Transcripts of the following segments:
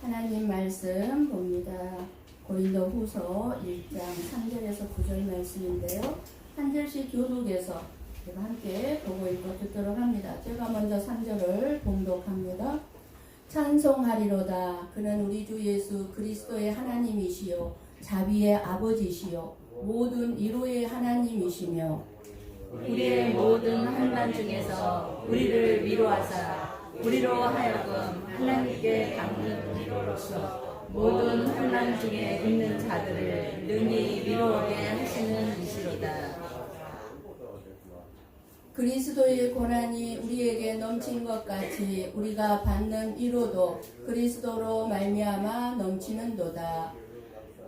하나님 말씀 봅니다. 고린도후서 1장 3절에서 9절 말씀인데요. 한 절씩 교독해서 제가 함께 보고 읽고 듣도록 합니다. 제가 먼저 3절을 봉독합니다. 찬송하리로다. 그는 우리 주 예수 그리스도의 하나님이시요 자비의 아버지시요 모든 위로의 하나님이시며 우리의 모든 환난 중에서 우리를 위로하사 우리로 하여금 하나님께 닿는 위로로서 모든 환난 중에 있는 자들을 능히 위로하게 하시는 이시로다. 그리스도의 고난이 우리에게 넘친 것 같이 우리가 받는 위로도 그리스도로 말미암아 넘치는도다.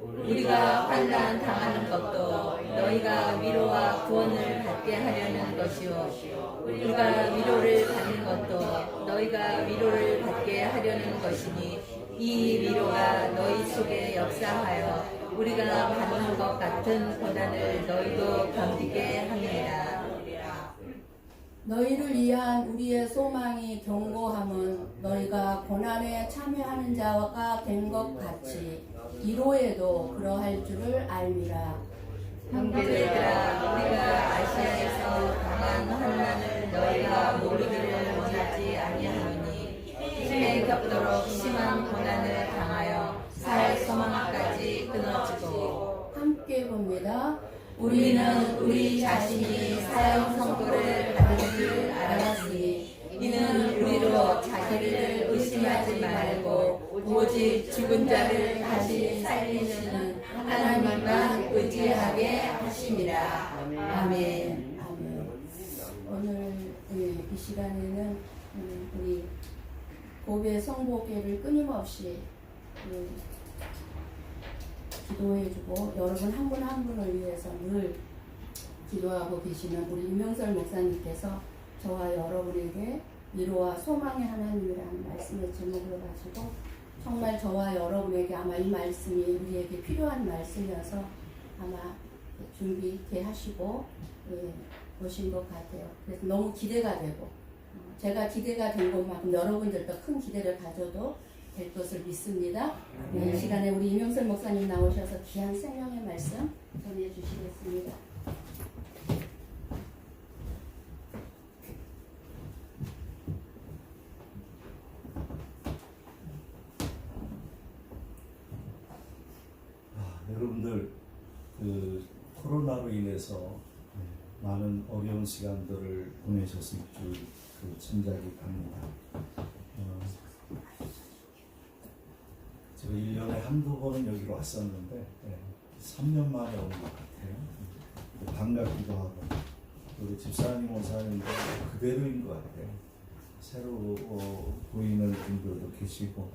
우리가 환난 당하는 것도 너희가 위로와 구원을 받게 하려는 것이요 우리가 위로를 받는 것도 너희가 위로를 받게 하려는 것이니 이 위로가 너희 속에 역사하여 우리가 받는 것 같은 고난을 너희도 견디게 합니다. 너희를 위한 우리의 소망이 견고함은 너희가 고난에 참여하는 자가 된 것 같이 위로에도 그러할 줄을 알미라. 형제들아, 우리가 아시아에서 당한 환난을 너희가 모르기를 원하지 아니하노니 힘에 겹도록 심한 고난을 당하여 살 소망까지 끊어지고 함께 봅니다. 우리는 우리 자신이 사형 선고를 받을 줄 알았으니 이는 우리로 자기를 의심하지 말고 오직 죽은 자를 다시 살리시는 하나님만 의지하게 하심이라. 아멘. 아멘. 오늘 이 시간에는 우리 고배 성보교를 끊임없이 기도해주고 여러분 한 분 한 분을 위해서 늘 기도하고 계시는 우리 임명설 목사님께서 저와 여러분에게 위로와 소망의 하나님이라는 말씀의 제목으로 가지고 정말 저와 여러분에게 아마 이 말씀이 우리에게 필요한 말씀이어서 아마 준비케 하시고 오신 것 같아요. 그래서 너무 기대가 되고 제가 기대가 된 것만큼 여러분들도 큰 기대를 가져도 될 것을 믿습니다. 이 시간에 우리 임영설 목사님 나오셔서 귀한 생명의 말씀 전해주시겠습니다. 여러분들 코로나로 인해서 많은 어려운 시간들을 보내셨을 줄 짐작이 갑니다. 제가 1년에 한두 번은 여기로 왔었는데 3년 만에 온 것 같아요. 반갑기도 하고 우리 집사님 원사님도 그대로인 것 같아요. 새로 보이는 분들도 계시고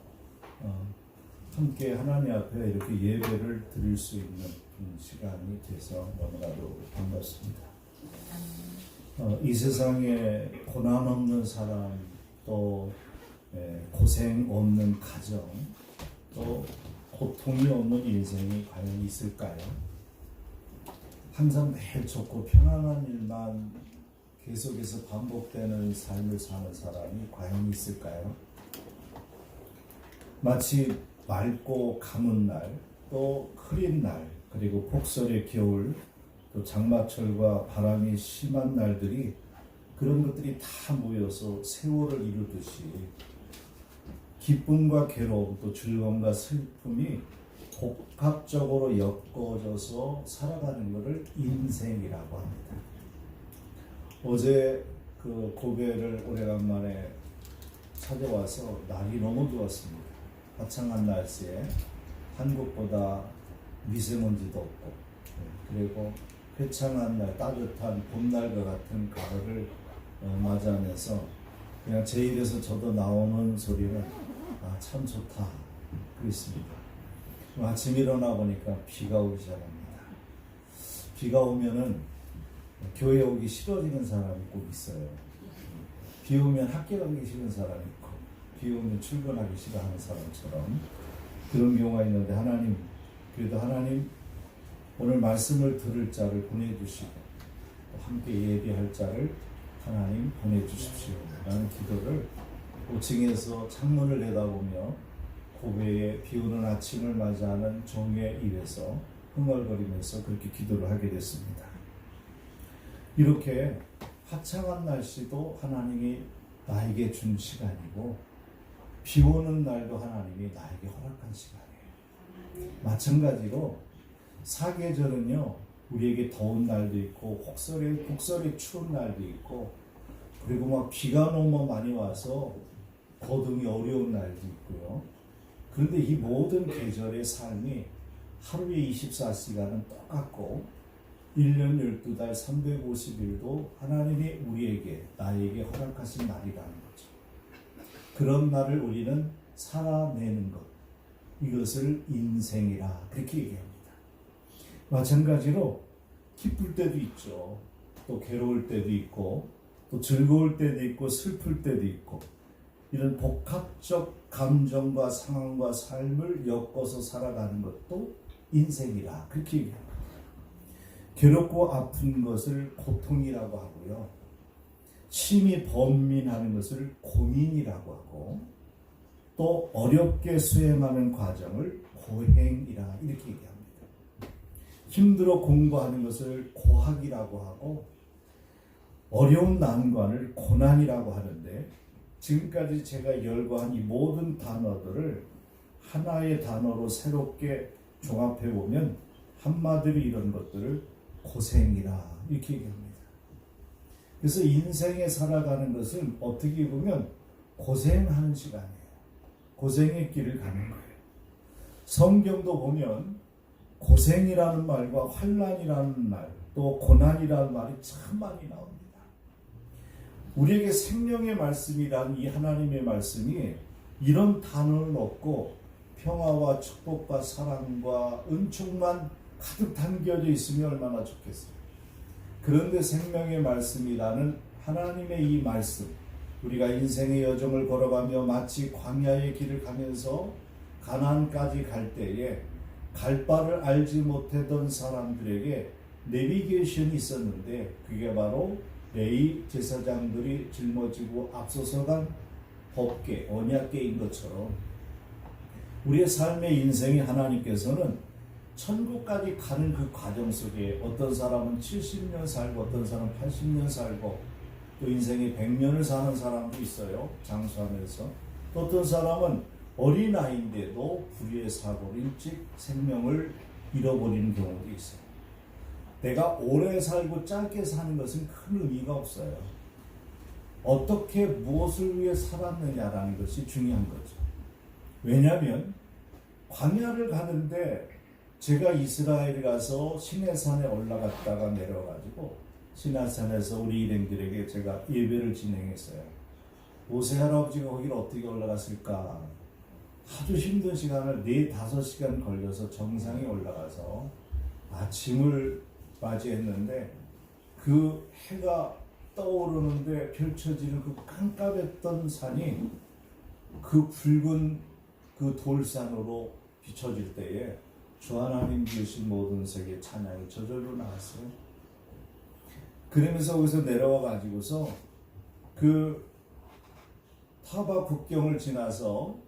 함께 하나님 앞에 이렇게 예배를 드릴 수 있는 시간이 돼서 너무나도 반갑습니다. 이 세상에 고난 없는 사람, 또 고생 없는 가정, 또 고통이 없는 인생이 과연 있을까요? 항상 매일 좋고 편안한 일만 계속해서 반복되는 삶을 사는 사람이 과연 있을까요? 마치 맑고 가문 날, 또 흐린 날, 그리고 폭설의 겨울, 또 장마철과 바람이 심한 날들이 그런 것들이 다 모여서 세월을 이루듯이 기쁨과 괴로움, 또 즐거움과 슬픔이 복합적으로 엮어져서 살아가는 것을 인생이라고 합니다. 어제 고베를 오래간만에 찾아와서 날이 너무 좋았습니다. 화창한 날씨에 한국보다 미세먼지도 없고 그리고 회창한 날, 따뜻한 봄날과 같은 가을을 맞이하면서 그냥 제 입에서 저도 나오는 소리는 참 좋다 그랬습니다. 아침 일어나 보니까 비가 오기 시작합니다. 비가 오면은 교회 오기 싫어지는 사람이 꼭 있어요. 비 오면 학교 가기 싫은 사람이 있고 비 오면 출근하기 싫어하는 사람처럼 그런 경우가 있는데 그래도 하나님 오늘 말씀을 들을 자를 보내주시고 함께 예배할 자를 하나님 보내주십시오 라는 기도를 5층에서 창문을 내다보며 고베의 비 오는 아침을 맞이하는 종의 입에서 흥얼거리면서 그렇게 기도를 하게 됐습니다. 이렇게 화창한 날씨도 하나님이 나에게 준 시간이고 비 오는 날도 하나님이 나에게 허락한 시간이에요. 마찬가지로 사계절은요, 우리에게 더운 날도 있고 곡설에 추운 날도 있고, 그리고 막 비가 너무 많이 와서 거둥이 어려운 날도 있고요. 그런데 이 모든 계절의 삶이 하루에 24시간은 똑같고 1년 12달 350일도 하나님이 우리에게, 나에게 허락하신 날이라는 거죠. 그런 날을 우리는 살아내는 것, 이것을 인생이라 그렇게 얘기합니다. 마찬가지로 기쁠 때도 있죠. 또 괴로울 때도 있고, 또 즐거울 때도 있고, 슬플 때도 있고, 이런 복합적 감정과 상황과 삶을 엮어서 살아가는 것도 인생이라 그렇게 얘기합니다. 괴롭고 아픈 것을 고통이라고 하고요, 심히 번민하는 것을 고민이라고 하고, 또 어렵게 수행하는 과정을 고행이라 이렇게 얘기합니다. 힘들어 공부하는 것을 고학이라고 하고, 어려운 난관을 고난이라고 하는데, 지금까지 제가 열거한 이 모든 단어들을 하나의 단어로 새롭게 종합해 보면 한마디로 이런 것들을 고생이라 이렇게 얘기합니다. 그래서 인생에 살아가는 것은 어떻게 보면 고생하는 시간이에요. 고생의 길을 가는 거예요. 성경도 보면 고생이라는 말과 환난이라는 말, 또 고난이라는 말이 참 많이 나옵니다. 우리에게 생명의 말씀이란 이 하나님의 말씀이 이런 단어를 넣고 평화와 축복과 사랑과 은총만 가득 담겨져 있으면 얼마나 좋겠어요. 그런데 생명의 말씀이라는 하나님의 이 말씀, 우리가 인생의 여정을 걸어가며 마치 광야의 길을 가면서 가나안까지 갈 때에 갈 바를 알지 못하던 사람들에게 내비게이션이 있었는데, 그게 바로 레위 제사장들이 짊어지고 앞서서간 법궤, 언약궤인 것처럼 우리의 삶의 인생이 하나님께서는 천국까지 가는 그 과정 속에 어떤 사람은 70년 살고 어떤 사람은 80년 살고 또 인생이 100년을 사는 사람도 있어요. 장수하면서. 또 어떤 사람은 어린아이인데도 불의의 사고로 일찍 생명을 잃어버리는 경우도 있어요. 내가 오래 살고 짧게 사는 것은 큰 의미가 없어요. 어떻게 무엇을 위해 살았느냐라는 것이 중요한 거죠. 왜냐하면 광야를 가는데 제가 이스라엘에 가서 시내산에 올라갔다가 내려가지고 시내산에서 우리 일행들에게 제가 예배를 진행했어요. 모세 할아버지가 거기를 어떻게 올라갔을까? 아주 힘든 시간을 4-5시간 걸려서 정상에 올라가서 아침을 맞이했는데 그 해가 떠오르는데 펼쳐지는 그 깜깜했던 산이 그 붉은 그 돌산으로 비춰질 때에 주 하나님 주신 모든 세계 찬양이 저절로 나왔어요. 그러면서 거기서 내려와 가지고서 그 타바 국경을 지나서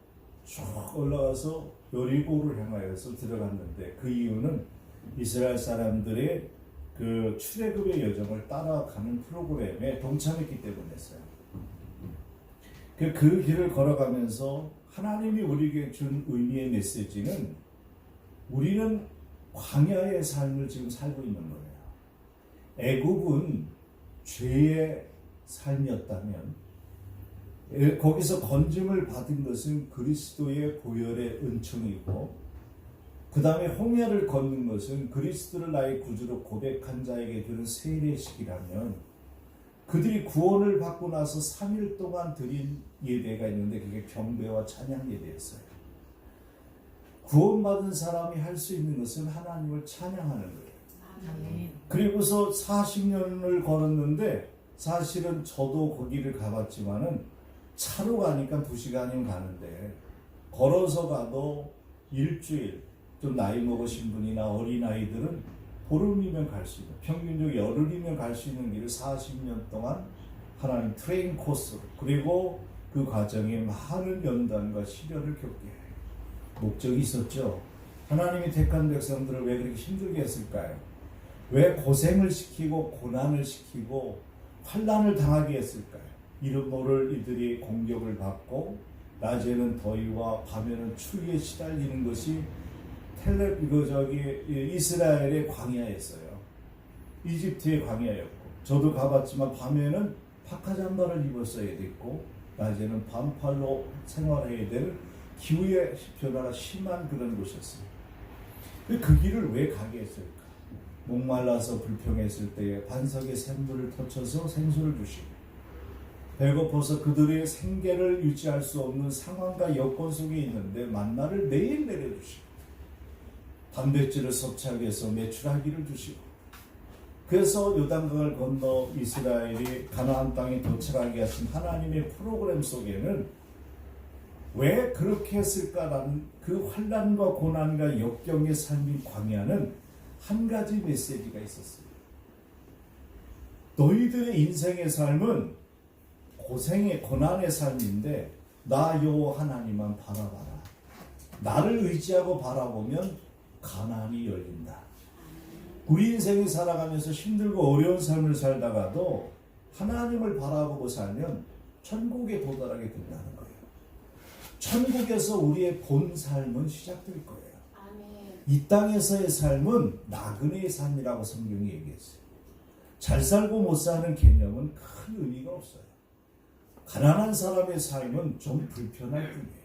쭉 올라가서 여리고를 향하여서 들어갔는데, 그 이유는 이스라엘 사람들의 그 출애굽의 여정을 따라가는 프로그램에 동참했기 때문이었어요. 그 길을 걸어가면서 하나님이 우리에게 준 의미의 메시지는 우리는 광야의 삶을 지금 살고 있는 거예요. 애국은 죄의 삶이었다면 거기서 건짐을 받은 것은 그리스도의 보혈의 은총이고, 그 다음에 홍해를 걷는 것은 그리스도를 나의 구주로 고백한 자에게 주는 세례식이라면, 그들이 구원을 받고 나서 3일 동안 드린 예배가 있는데 그게 경배와 찬양 예배였어요. 구원받은 사람이 할 수 있는 것은 하나님을 찬양하는 거예요. 그리고서 40년을 걸었는데, 사실은 저도 거기를 가봤지만은 차로 가니까 2시간이면 가는데 걸어서 가도 일주일, 좀 나이 먹으신 분이나 어린아이들은 보름이면 갈 수 있는, 평균적으로 열흘이면 갈 수 있는 길을 40년 동안 하나님 트레인 코스로, 그리고 그 과정에 많은 연단과 시련을 겪게 해요. 목적이 있었죠. 하나님이 택한 백성들을 왜 그렇게 힘들게 했을까요? 왜 고생을 시키고 고난을 시키고 환난을 당하게 했을까요? 이름 모를 이들이 공격을 받고 낮에는 더위와 밤에는 추위에 시달리는 것이 이스라엘의 광야였어요. 이집트의 광야였고, 저도 가봤지만 밤에는 파카 잠바를 입었어야 됐고 낮에는 반팔로 생활해야 될 기후의 변화가 심한 그런 곳이었어요. 그 길을 왜 가게 했을까? 목말라서 불평했을 때에 반석에 샘물을 터쳐서 생수를 주시고, 배고파서 그들의 생계를 유지할 수 없는 상황과 여건 속에 있는데 만나를 매일 내려주시고, 단백질을 섭취하기 위해서 매출하기를 주시고, 그래서 요단강을 건너 이스라엘이 가나안 땅에 도착하게 하신 하나님의 프로그램 속에는 왜 그렇게 했을까라는 그 환난과 고난과 역경의 삶인 광야는 한 가지 메시지가 있었어요. 너희들의 인생의 삶은 고생의 고난의 삶인데 나 여호와 하나님만 바라봐라. 나를 의지하고 바라보면 가난이 열린다. 우리 인생을 살아가면서 힘들고 어려운 삶을 살다가도 하나님을 바라보고 살면 천국에 도달하게 된다는 거예요. 천국에서 우리의 본 삶은 시작될 거예요. 이 땅에서의 삶은 나그네의 삶이라고 성경이 얘기했어요. 잘 살고 못 사는 개념은 큰 의미가 없어요. 가난한 사람의 삶은 좀 불편할 뿐이에요.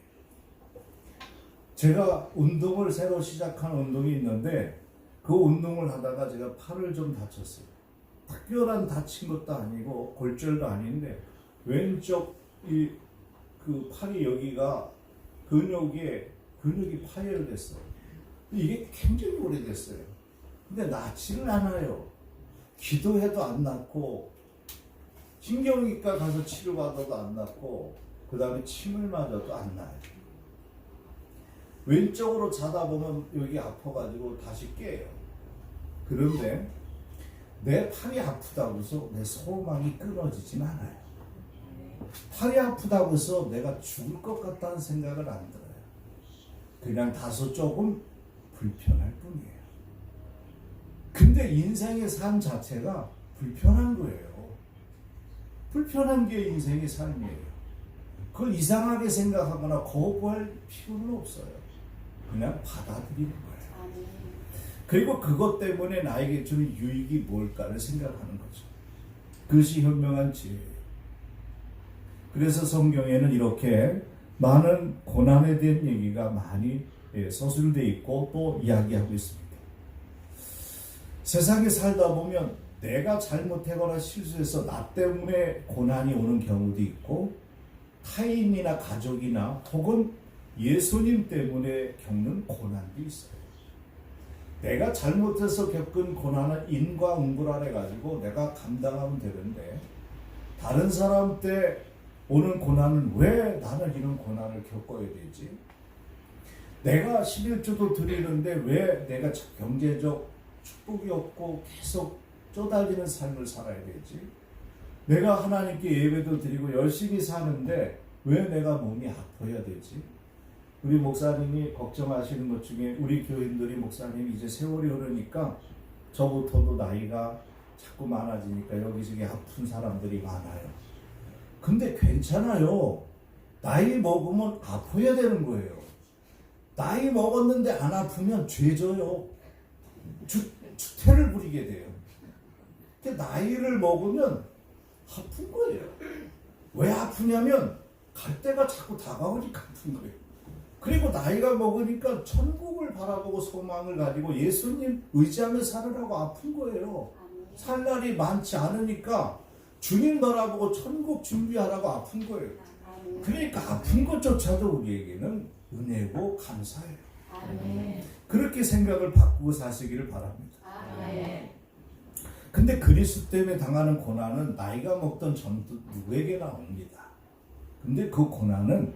제가 운동을 새로 시작한 운동이 있는데 그 운동을 하다가 제가 팔을 좀 다쳤어요. 특별한 다친 것도 아니고 골절도 아닌데 왼쪽 그 팔이 여기가 근육이 파열됐어요. 이게 굉장히 오래됐어요. 근데 낫지를 않아요. 기도해도 안 낫고 신경외과 가서 치료받아도 안 낫고 그 다음에 침을 맞아도 안 나요. 왼쪽으로 자다 보면 여기 아파가지고 다시 깨요. 그런데 내 팔이 아프다고 해서 내 소망이 끊어지진 않아요. 팔이 아프다고 해서 내가 죽을 것 같다는 생각을 안 들어요. 그냥 다소 조금 불편할 뿐이에요. 근데 인생의 삶 자체가 불편한 거예요. 불편한 게 인생의 삶이에요. 그걸 이상하게 생각하거나 거부할 필요는 없어요. 그냥 받아들이는 거예요. 그리고 그것 때문에 나에게 주는 유익이 뭘까를 생각하는 거죠. 그것이 현명한 지혜예요. 그래서 성경에는 이렇게 많은 고난에 대한 얘기가 많이 서술되어 있고 또 이야기하고 있습니다. 세상에 살다 보면 내가 잘못하거나 실수해서 나 때문에 고난이 오는 경우도 있고 타인이나 가족이나 혹은 예수님 때문에 겪는 고난도 있어요. 내가 잘못해서 겪은 고난은 인과응보라 해가지고 내가 감당하면 되는데 다른 사람 때 오는 고난은 왜 나는 이런 고난을 겪어야 되지? 내가 11조도 드리는데 왜 내가 경제적 축복이 없고 계속 쪼달리는 삶을 살아야 되지? 내가 하나님께 예배도 드리고 열심히 사는데 왜 내가 몸이 아파야 되지? 우리 목사님이 걱정하시는 것 중에 우리 교인들이 목사님이 이제 세월이 흐르니까 저부터도 나이가 자꾸 많아지니까 여기저기 아픈 사람들이 많아요. 근데 괜찮아요. 나이 먹으면 아파야 되는 거예요. 나이 먹었는데 안 아프면 죄져요. 주태를 부리게 돼요. 근데 나이를 먹으면 아픈 거예요. 왜 아프냐면 갈 때가 자꾸 다가오니까 아픈 거예요. 그리고 나이가 먹으니까 천국을 바라보고 소망을 가지고 예수님 의지하며 살으라고 아픈 거예요. 살 날이 많지 않으니까 주님 바라보고 천국 준비하라고 아픈 거예요. 그러니까 아픈 것조차도 우리에게는 은혜고 감사해요. 그렇게 생각을 바꾸고 사시기를 바랍니다. 근데 그리스도 때문에 당하는 고난은 나이가 먹던 전부 누구에게나 옵니다. 근데 그 고난은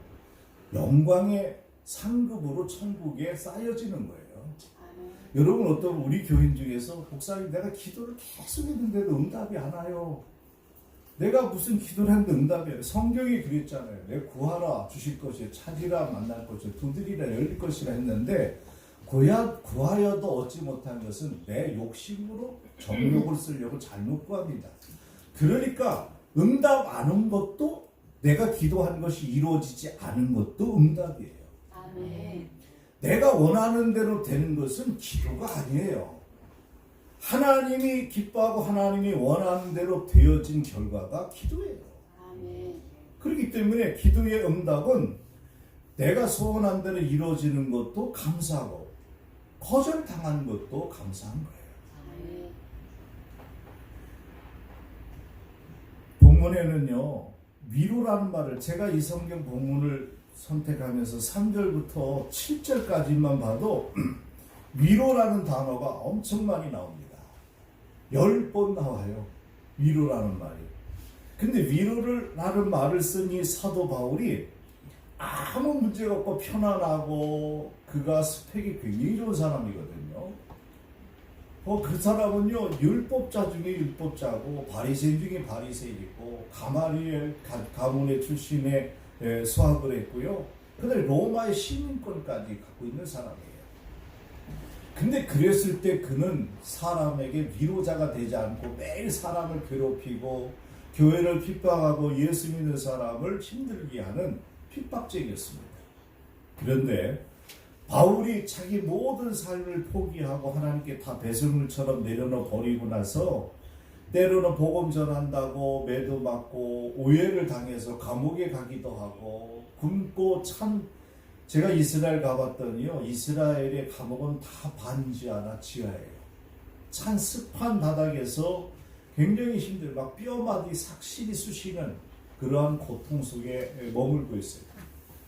영광의 상급으로 천국에 쌓여지는 거예요. 여러분 어떤 우리 교인 중에서 목사님 내가 기도를 계속 했는데도 응답이 안 와요. 내가 무슨 기도를 했는데 응답이에요. 성경이 그랬잖아요. 내 구하라 주실 것이요 찾으라 만날 것이요 두드리라 열릴 것이라 했는데 구하여도 얻지 못한 것은 내 욕심으로 정욕을 쓰려고 잘못 구합니다. 그러니까 응답 안 온 것도 내가 기도한 것이 이루어지지 않은 것도 응답이에요. 아멘. 내가 원하는 대로 되는 것은 기도가 아니에요. 하나님이 기뻐하고 하나님이 원하는 대로 되어진 결과가 기도예요. 아멘. 그렇기 때문에 기도의 응답은 내가 소원한 대로 이루어지는 것도 감사하고 거절당한 것도 감사한 거예요. 아멘. 본문에는요, 위로라는 말을 제가 이 성경 본문을 선택하면서 3절부터 7절까지만 봐도 위로라는 단어가 엄청 많이 나옵니다. 10번 나와요. 위로라는 말이. 근데 위로라는 말을 쓴 이 사도 바울이 아무 문제가 없고 편안하고 그가 스펙이 굉장히 좋은 사람이거든요. 그 사람은요, 율법자 중에 율법자고 바리새인 중에 바리새인이고 가말리엘 가문의 출신의 수학을 했고요. 그다음에 로마의 시민권까지 갖고 있는 사람이에요. 근데 그랬을 때 그는 사람에게 위로자가 되지 않고 매일 사람을 괴롭히고 교회를 핍박하고 예수 믿는 사람을 힘들게 하는 핍박쟁이였습니다. 그런데 바울이 자기 모든 삶을 포기하고 하나님께 다 배설물처럼 내려놓아 버리고 나서 때로는 복음 전한다고 매도 맞고 오해를 당해서 감옥에 가기도 하고 굶고 찬 제가 이스라엘 가봤더니요, 이스라엘의 감옥은 다 반지 하나 지하예요. 찬 습한 바닥에서 굉장히 힘들고 막 뼈마디 삭신이 쑤시는 그러한 고통 속에 머물고 있어요.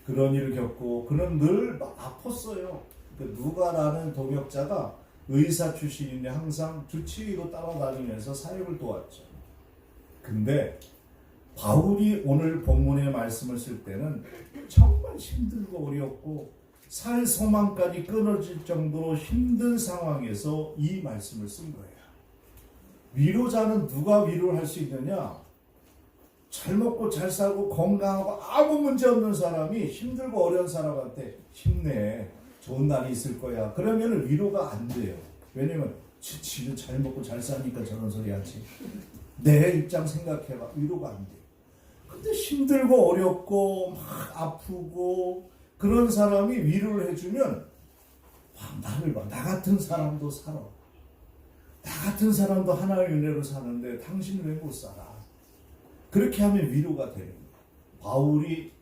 그런 일을 겪고 그는 늘 아팠어요. 누가라는 동역자가 의사 출신인데 항상 주치의로 따라다니면서 사역을 도왔죠. 근데 바울이 오늘 본문의 말씀을 쓸 때는 정말 힘들고 어렵고 살 소망까지 끊어질 정도로 힘든 상황에서 이 말씀을 쓴 거예요. 위로자는 누가 위로를 할 수 있느냐? 잘 먹고 잘 살고 건강하고 아무 문제 없는 사람이 힘들고 어려운 사람한테 힘내, 좋은 날이 있을 거야, 그러면 위로가 안 돼요. 왜냐면 지는 잘 먹고 잘 사니까 저런 소리 하지, 내 입장 생각해봐, 위로가 안 돼요. 근데 힘들고 어렵고 막 아프고 그런 사람이 위로를 해주면 나를 봐, 나 같은 사람도 살아, 나 같은 사람도 하나의 은혜로 사는데 당신은 왜 못 살아? 그렇게 하면 위로가 되는 거예요. 바울이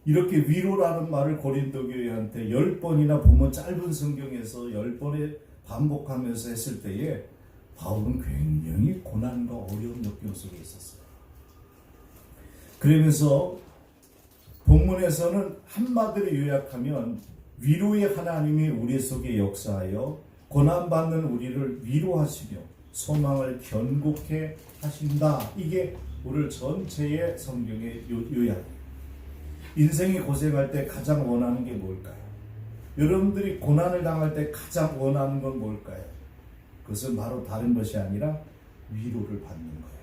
이렇게 위로라는 말을 고린도 교회한테 10번이나 보면 짧은 성경에서 10번에 반복하면서 했을 때에 바울은 굉장히 고난과 어려운 역경 속에 있었어요. 그러면서 본문에서는 한마디로 요약하면 위로의 하나님이 우리 속에 역사하여 고난받는 우리를 위로하시며 소망을 견고케 하신다. 이게 오늘 전체의 성경의 요약이에요. 인생이 고생할 때 가장 원하는 게 뭘까요? 여러분들이 고난을 당할 때 가장 원하는 건 뭘까요? 그것은 바로 다른 것이 아니라 위로를 받는 거예요.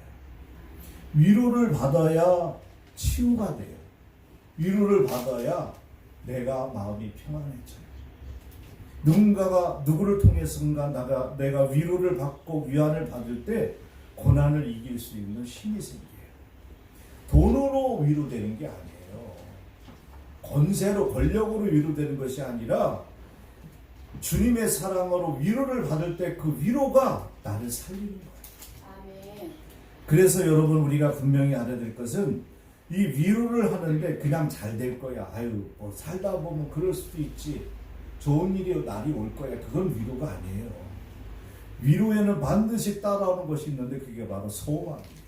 위로를 받아야 치유가 돼요. 위로를 받아야 내가 마음이 평안해져요. 누군가가 누구를 통해서인가 내가 위로를 받고 위안을 받을 때 고난을 이길 수 있는 힘이 생겨요. 돈으로 위로되는 게 아니에요. 권세로, 권력으로 위로되는 것이 아니라 주님의 사랑으로 위로를 받을 때 그 위로가 나를 살리는 거예요. 아멘. 그래서 여러분, 우리가 분명히 알아야 될 것은 이 위로를 하는데 그냥 잘 될 거야, 뭐 살다 보면 그럴 수도 있지, 좋은 일이 날이 올 거야, 그건 위로가 아니에요. 위로에는 반드시 따라오는 것이 있는데 그게 바로 소망이에요.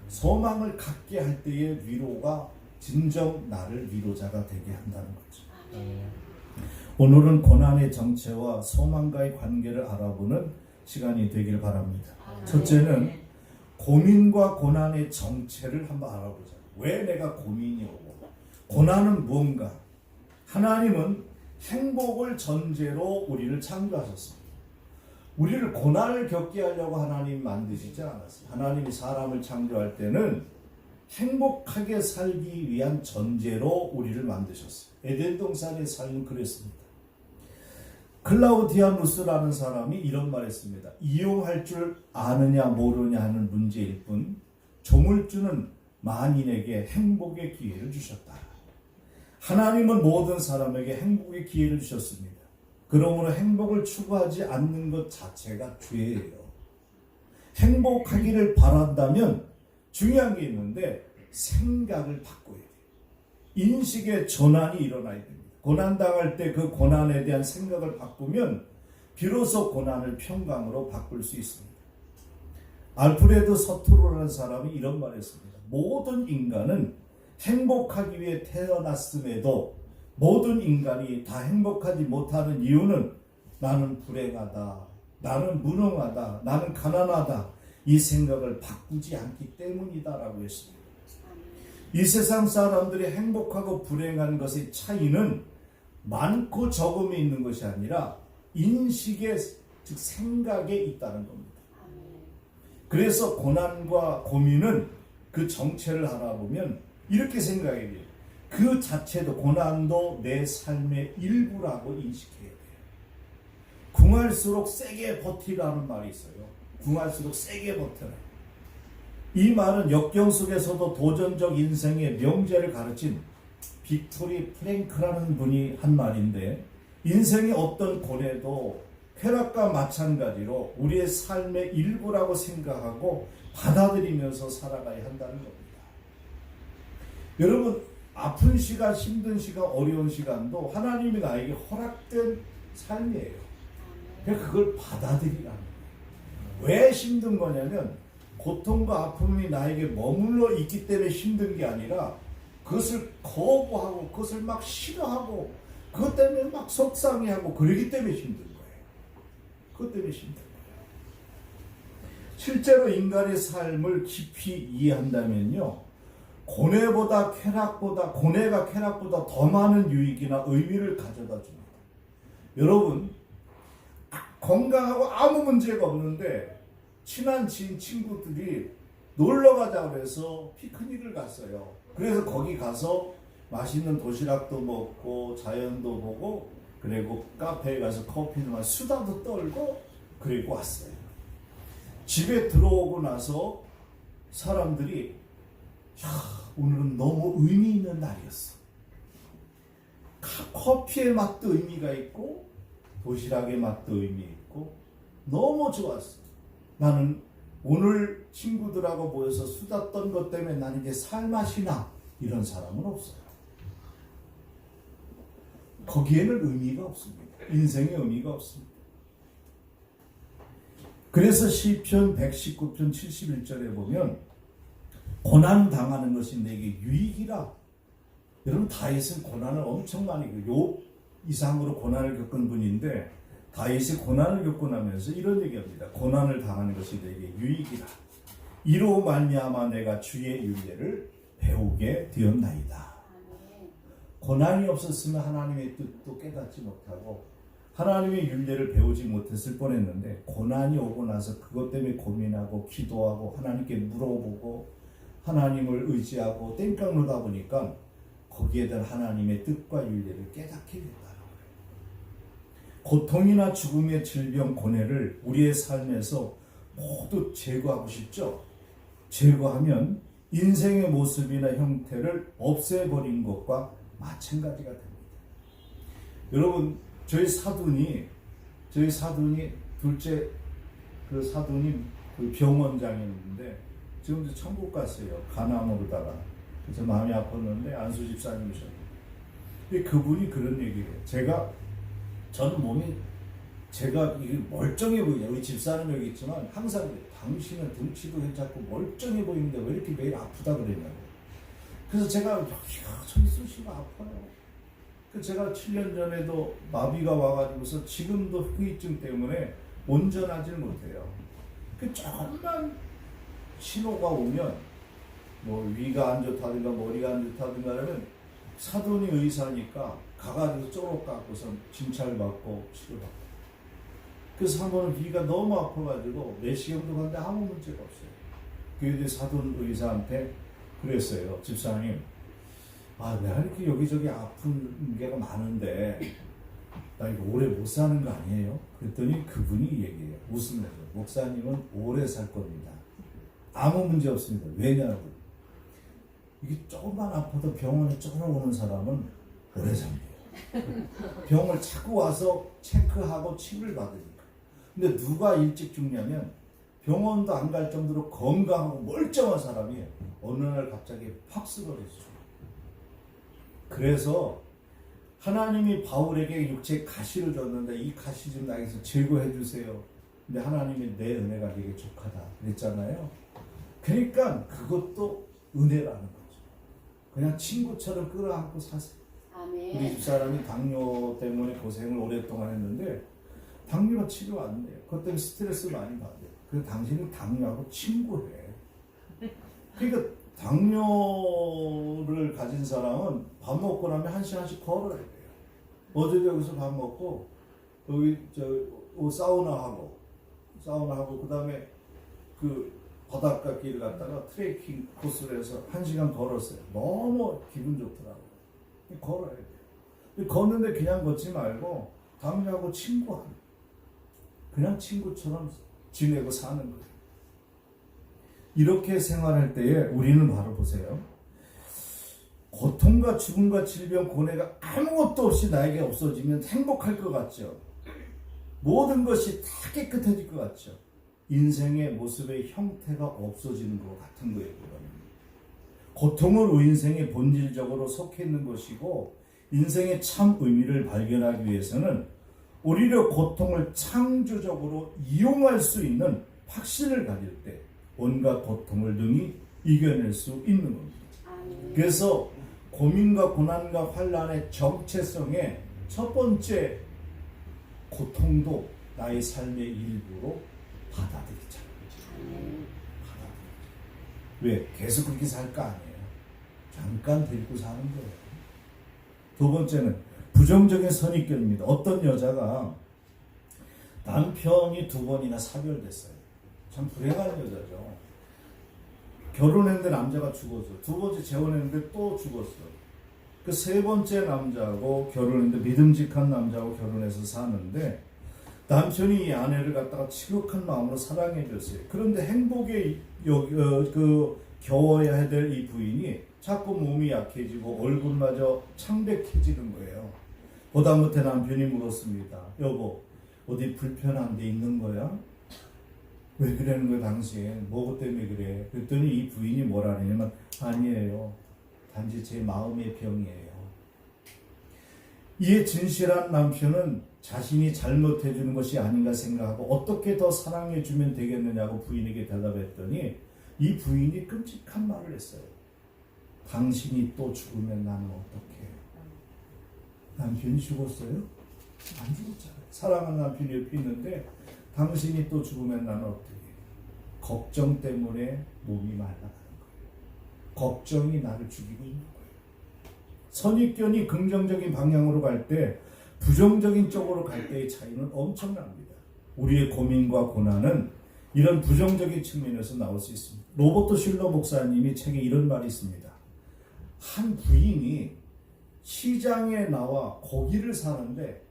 소망을 갖게 할 때의 위로가 진정 나를 위로자가 되게 한다는 거죠. 아멘. 오늘은 고난의 정체와 소망과의 관계를 알아보는 시간이 되길 바랍니다. 첫째는 고민과 고난의 정체를 한번 알아보자. 왜 내가 고민이 오고 고난은 무언가? 하나님은 행복을 전제로 우리를 창조하셨습니다. 우리를 고난을 겪게 하려고 하나님이 만드시지 않았어요. 하나님이 사람을 창조할 때는 행복하게 살기 위한 전제로 우리를 만드셨어요. 에덴 동산의 삶은 그랬습니다. 클라우디아누스라는 사람이 이런 말했습니다. 이용할 줄 아느냐 모르냐 하는 문제일 뿐 조물주는 만인에게 행복의 기회를 주셨다. 하나님은 모든 사람에게 행복의 기회를 주셨습니다. 그러므로 행복을 추구하지 않는 것 자체가 죄예요. 행복하기를 바란다면 중요한 게 있는데 생각을 바꿔야 돼요. 인식의 전환이 일어나야 됩니다. 고난당할 때 그 고난에 대한 생각을 바꾸면 비로소 고난을 평강으로 바꿀 수 있습니다. 알프레드 서투르라는 사람이 이런 말을 했습니다. 모든 인간은 행복하기 위해 태어났음에도 모든 인간이 다 행복하지 못하는 이유는 나는 불행하다, 나는 무능하다, 나는 가난하다 이 생각을 바꾸지 않기 때문이다라고 했습니다. 이 세상 사람들이 행복하고 불행한 것의 차이는 많고 적음이 있는 것이 아니라 인식의 즉 생각에 있다는 겁니다. 그래서 고난과 고민은 그 정체를 알아보면 이렇게 생각해야 돼요. 그 자체도 고난도 내 삶의 일부라고 인식해야 돼요. 궁할수록 세게 버티라는 말이 있어요. 궁할수록 세게 버텨라. 이 말은 역경 속에서도 도전적 인생의 명제를 가르친 빅토리 프랭크라는 분이 한 말인데 인생의 어떤 고뇌도 쾌락과 마찬가지로 우리의 삶의 일부라고 생각하고 받아들이면서 살아가야 한다는 겁니다. 여러분 아픈 시간, 힘든 시간, 어려운 시간도 하나님이 나에게 허락된 삶이에요. 그러니까 그걸 받아들이라는 거예요. 왜 힘든 거냐면 고통과 아픔이 나에게 머물러 있기 때문에 힘든 게 아니라 그것을 거부하고 그것을 막 싫어하고 그것 때문에 막 속상해하고 그러기 때문에 힘든 거예요. 그것 때문에 힘든 거예요. 실제로 인간의 삶을 깊이 이해한다면요. 고뇌가 쾌락보다 더 많은 유익이나 의미를 가져다 줍니다. 여러분 건강하고 아무 문제가 없는데 친한 지인 친구들이 놀러 가자고 해서 피크닉을 갔어요. 그래서 거기 가서 맛있는 도시락도 먹고 자연도 보고 그리고 카페에 가서 커피도 마시고 수다도 떨고 그리고 왔어요. 집에 들어오고 나서 사람들이 오늘은 너무 의미 있는 날이었어. 커피의 맛도 의미가 있고 도시락의 맛도 의미 있고 너무 좋았어. 나는 오늘 친구들하고 모여서 수다 떤 것 때문에 나는 이제 살맛이 나. 이런 사람은 없어요. 거기에는 의미가 없습니다. 인생에 의미가 없습니다. 그래서 시편 119편 71절에 보면 고난 당하는 것이 내게 유익이라. 여러분 다윗은 고난을 엄청 많이 욥 이상으로 고난을 겪은 분인데 다윗이 고난을 겪고 나면서 이런 얘기합니다. 고난을 당하는 것이 내게 유익이라. 이로 말미암아 내가 주의 윤례를 배우게 되었나이다. 고난이 없었으면 하나님의 뜻도 깨닫지 못하고 하나님의 윤례를 배우지 못했을 뻔했는데 고난이 오고 나서 그것 때문에 고민하고 기도하고 하나님께 물어보고 하나님을 의지하고 땡깡놓다 보니까 거기에 대한 하나님의 뜻과 윤례를 깨닫게 된다는 거예요. 고통이나 죽음의 질병, 고뇌를 우리의 삶에서 모두 제거하고 싶죠? 제거하면 인생의 모습이나 형태를 없애버린 것과 마찬가지가 됩니다. 여러분, 저희 사돈이 둘째 그 사돈이 그 병원장이었는데 지금 천국 갔어요. 간암으로다가. 그래서 마음이 아팠는데 안수 집사님이셨는데 근데 그분이 그런 얘기를 해요. 저는 몸이 제가 멀쩡해 보이냐. 우리 집사는 여기 있지만 항상 당신은 등치도 괜찮고 멀쩡해 보이는데 왜 이렇게 매일 아프다 그러냐고. 그래서 제가 저기 쑤시고 아파요. 제가 7년 전에도 마비가 와가지고서 지금도 후유증 때문에 온전하지를 못해요. 조금만 신호가 오면 뭐 위가 안 좋다든가 머리가 안 좋다든가 하면 사돈이 의사니까 가가지고 쪼록 깎고서 진찰 받고 치료받고 그래서 한 번은 비가 너무 아파가지고 내시경도 갔는데 아무 문제가 없어요. 그래서 사돈 의사한테 그랬어요. 집사님, 내가 이렇게 여기저기 아픈 게가 많은데 나 이거 오래 못 사는 거 아니에요? 그랬더니 그분이 얘기해요. 웃으면서, 목사님은 오래 살 겁니다. 아무 문제 없습니다. 왜냐하고 이게 조금만 아파도 병원에 쫓아오는 사람은 오래 삽니다. 병을 자꾸 와서 체크하고 치료를 받으니까. 근데 누가 일찍 죽냐면 병원도 안 갈 정도로 건강하고 멀쩡한 사람이 어느 날 갑자기 팍 쓰러졌어요. 그래서 하나님이 바울에게 육체에 가시를 줬는데 이 가시 좀 나에게서 제거해 주세요. 근데 하나님이 내 은혜가 네게 족하다 그랬잖아요. 그러니까 그것도 은혜라는 거죠. 그냥 친구처럼 끌어안고 사세요. 아멘. 우리 집사람이 당뇨 때문에 고생을 오랫동안 했는데 당뇨가 치료 안 돼요. 그것 때문에 스트레스 많이 받아요. 그래서 당신은 당뇨하고 친구해. 그러니까 당뇨를 가진 사람은 밥 먹고 나면 1시간씩 걸어야 돼요. 어제도 여기서 밥 먹고 여기 사우나하고 그 다음에 그 바닷가 길을 갔다가 트레이킹 코스를 해서 1시간 걸었어요. 너무 기분 좋더라고요. 걸어야 돼요. 걷는데 그냥 걷지 말고 당뇨하고 친구하는, 그냥 친구처럼 지내고 사는 거예요. 이렇게 생활할 때에 우리는 바로 보세요. 고통과 죽음과 질병, 고뇌가 아무것도 없이 나에게 없어지면 행복할 것 같죠. 모든 것이 다 깨끗해질 것 같죠. 인생의 모습의 형태가 없어지는 것 같은 거예요. 고통은 우리 인생의 본질적으로 속해 있는 것이고, 인생의 참 의미를 발견하기 위해서는 오히려 고통을 창조적으로 이용할 수 있는 확신을 가질 때 온갖 고통을 능히 이겨낼 수 있는 겁니다. 그래서 고민과 고난과 환난의 정체성의 첫 번째 고통도 나의 삶의 일부로 받아들이자. 왜? 계속 그렇게 살까 아니에요. 잠깐 데리고 사는 거예요. 두 번째는 부정적인 선입견입니다. 어떤 여자가 남편이 2번이나 사별됐어요. 참 불행한 여자죠. 결혼했는데 남자가 죽었어. 2번째 재혼했는데 또 죽었어. 그 3번째 남자하고 결혼했는데 믿음직한 남자하고 결혼해서 사는데 남편이 이 아내를 갖다가 지극한 마음으로 사랑해 줬어요. 그런데 행복에 겨워야 될 이 부인이 자꾸 몸이 약해지고 얼굴마저 창백해지는 거예요. 보다못해 남편이 물었습니다. 여보, 어디 불편한 데 있는 거야? 왜 그러는 거야 당신? 뭐 때문에 그래? 그랬더니 이 부인이 뭐라 하냐면, 아니에요, 단지 제 마음의 병이에요. 이에 진실한 남편은 자신이 잘못해주는 것이 아닌가 생각하고 어떻게 더 사랑해주면 되겠느냐고 부인에게 대답했더니 이 부인이 끔찍한 말을 했어요. 당신이 또 죽으면 나는 어떡해? 남편이 죽었어요? 안 죽었잖아요. 사랑하는 남편이 옆에 있는데 당신이 또 죽으면 나는 어떡해? 걱정 때문에 몸이 말라가는 거예요. 걱정이 나를 죽이고 있는 거예요. 선입견이 긍정적인 방향으로 갈 때, 부정적인 쪽으로 갈 때의 차이는 엄청납니다. 우리의 고민과 고난은 이런 부정적인 측면에서 나올 수 있습니다. 로버트 슐러 목사님이 책에 이런 말이 있습니다. 한 부인이 시장에 나와 고기를 사는데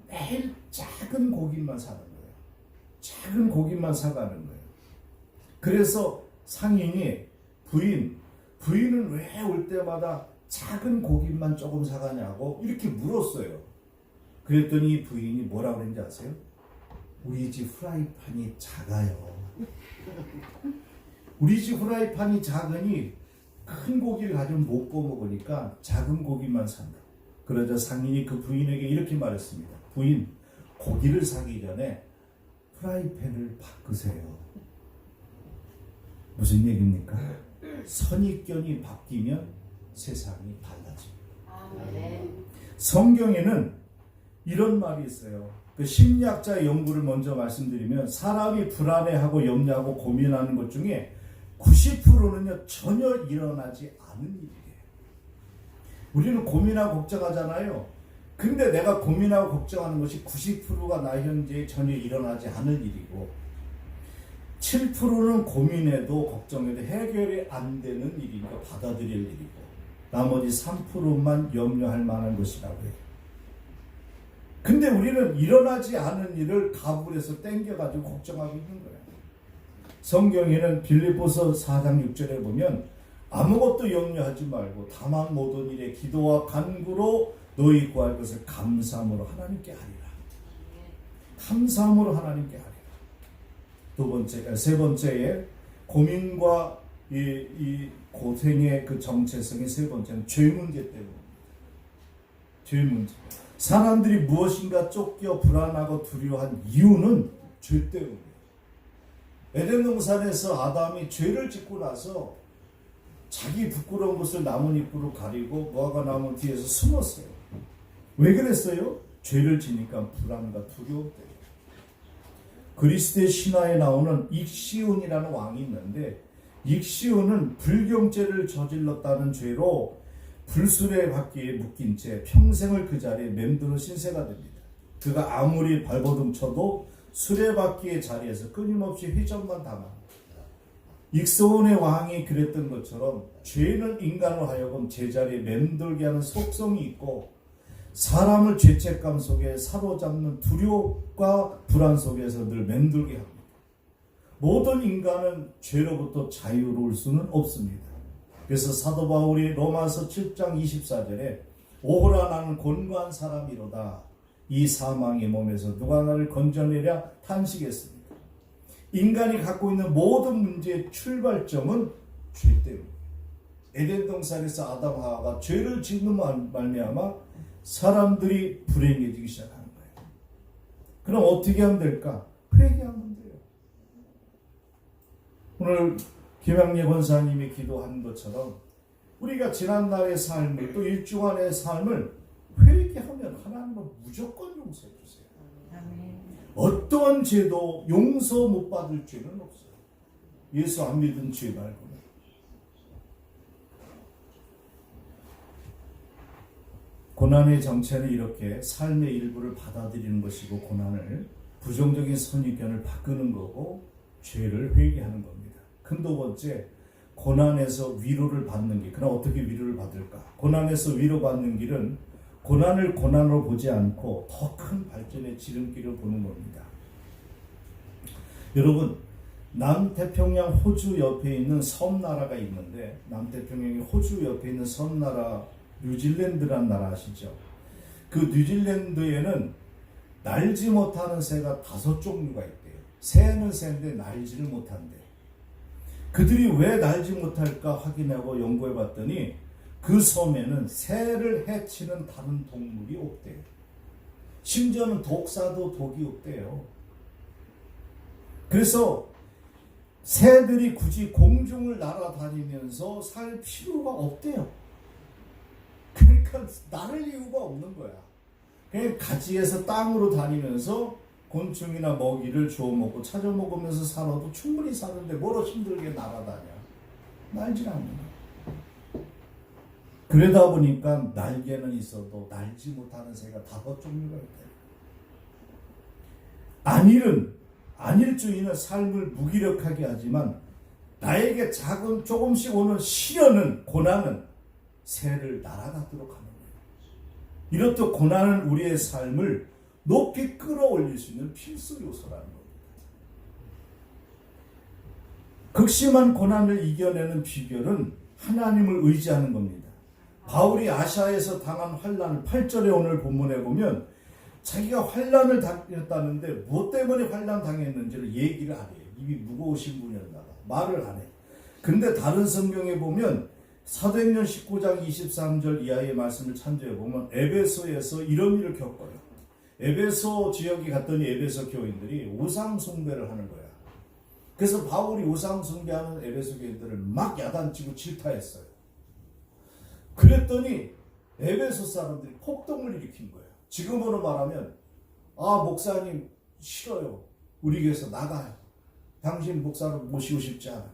매일 작은 고기만 사는 거예요. 작은 고기만 사가는 거예요. 그래서 상인이 부인은 왜 올 때마다 작은 고기만 조금 사가냐고 이렇게 물었어요. 그랬더니 부인이 뭐라고 그랬는지 아세요? 우리 집 후라이팬이 작아요. 우리 집 후라이팬이 작으니 큰 고기를 가지고 못 구워 먹으니까 작은 고기만 산다. 그러자 상인이 그 부인에게 이렇게 말했습니다. 부인, 고기를 사기 전에 프라이팬을 바꾸세요. 무슨 얘기입니까? 선입견이 바뀌면 세상이 달라집니다. 성경에는 이런 말이 있어요. 그 심리학자 연구를 먼저 말씀드리면, 사람이 불안해하고 염려하고 고민하는 것 중에 90%는요 전혀 일어나지 않은 일이에요. 우리는 고민하고 걱정하잖아요. 근데 내가 고민하고 걱정하는 것이 90%가 나 현재에 전혀 일어나지 않을 일이고 7%는 고민해도 걱정해도 해결이 안 되는 일이니까 받아들일 일이고 나머지 3%만 염려할 만한 것이라고 해요. 근데 우리는 일어나지 않은 일을 가불해서 땡겨가지고 걱정하고 있는 거예요. 성경에는 빌립보서 4장 6절에 보면 아무것도 염려하지 말고 다만 모든 일에 기도와 간구로 너희 구할 것을 감사함으로 하나님께 하리라. 감사함으로 하나님께 하리라. 세 번째에 고민과 이 고생의 그 정체성의 세 번째는 죄 문제 때문입니다. 죄 문제. 사람들이 무엇인가 쫓겨 불안하고 두려워한 이유는 죄 때문이에요. 에덴 동산에서 아담이 죄를 짓고 나서 자기 부끄러운 것을 나뭇잎으로 가리고 무화과 나무 뒤에서 숨었어요. 왜 그랬어요? 죄를 지니까 불안과 두려움 때문에. 그리스도의 신화에 나오는 익시온이라는 왕이 있는데 익시온은 불경죄를 저질렀다는 죄로 불수레바퀴에 묶인 채 평생을 그 자리에 맴도는 신세가 됩니다. 그가 아무리 발버둥 쳐도 수레바퀴의 자리에서 끊임없이 회전만 당합니다. 익시온의 왕이 그랬던 것처럼 죄는 인간으로 하여금 제자리에 맴돌게 하는 속성이 있고 사람을 죄책감 속에 사로잡는 두려움과 불안 속에서 늘 맴돌게 합니다. 모든 인간은 죄로부터 자유로울 수는 없습니다. 그래서 사도 바울이 로마서 7장 24절에 오호라 나는 곤고한 사람이로다. 이 사망의 몸에서 누가 나를 건져내랴 탄식했습니다. 인간이 갖고 있는 모든 문제의 출발점은 죄 때문입니다. 에덴 동산에서 아담 하와가 죄를 짓는 말미암아 사람들이 불행해지기 시작하는 거예요. 그럼 어떻게 하면 될까? 회개하면 돼요. 오늘 김양래 권사님이 기도한 것처럼 우리가 지난날의 삶을 또 일주간의 삶을 회개하면 하나님은 무조건 용서해 주세요. 어떠한 죄도 용서 못 받을 죄는 없어요. 예수 안 믿은 죄 말고는. 고난의 정체는 이렇게 삶의 일부를 받아들이는 것이고 고난을 부정적인 선입견을 바꾸는 거고 죄를 회개하는 겁니다. 큰 두 번째, 고난에서 위로를 받는 길. 그럼 어떻게 위로를 받을까? 고난에서 위로받는 길은 고난을 고난으로 보지 않고 더 큰 발전의 지름길을 보는 겁니다. 여러분, 남태평양 호주 옆에 있는 섬나라가 있는데 남태평양의 호주 옆에 있는 섬나라 뉴질랜드란 나라 아시죠? 그 뉴질랜드에는 날지 못하는 새가 5종류가 있대요. 새는 새인데 날지를 못한대. 그들이 왜 날지 못할까 확인하고 연구해 봤더니 그 섬에는 새를 해치는 다른 동물이 없대요. 심지어는 독사도 독이 없대요. 그래서 새들이 굳이 공중을 날아다니면서 살 필요가 없대요. 그러니까 나를 이유가 없는 거야. 그냥 가지에서 땅으로 다니면서 곤충이나 먹이를 주워 먹고 찾아 먹으면서 살아도 충분히 사는데 뭐로 힘들게 날아다녀. 날질 않는 거야. 그러다 보니까 날개는 있어도 날지 못하는 새가 5종류가 있대요. 안일주의는 삶을 무기력하게 하지만 나에게 작은 조금씩 오는 시련은 고난은 새를 날아가도록 하는 거예요. 이렇듯 고난은 우리의 삶을 높이 끌어올릴 수 있는 필수 요소라는 겁니다. 극심한 고난을 이겨내는 비결은 하나님을 의지하는 겁니다. 바울이 아시아에서 당한 환난 8절에 오늘 본문에 보면 자기가 환난을 당했다는데 무엇 때문에 환난 당했는지를 얘기를 안 해요. 입이 무거우신 분이었나 봐. 말을 안 해. 근데 다른 성경에 보면 사도행전 19장 23절 이하의 말씀을 참조해 보면 에베소에서 이런 일을 겪어요. 에베소 지역에 갔더니 에베소 교인들이 우상 숭배를 하는 거야. 그래서 바울이 우상 숭배하는 에베소 교인들을 막 야단치고 질타했어요. 그랬더니 에베소 사람들이 폭동을 일으킨 거예요. 지금으로 말하면 목사님 싫어요. 우리 교회에서 나가요. 당신 목사를 모시고 싶지 않아.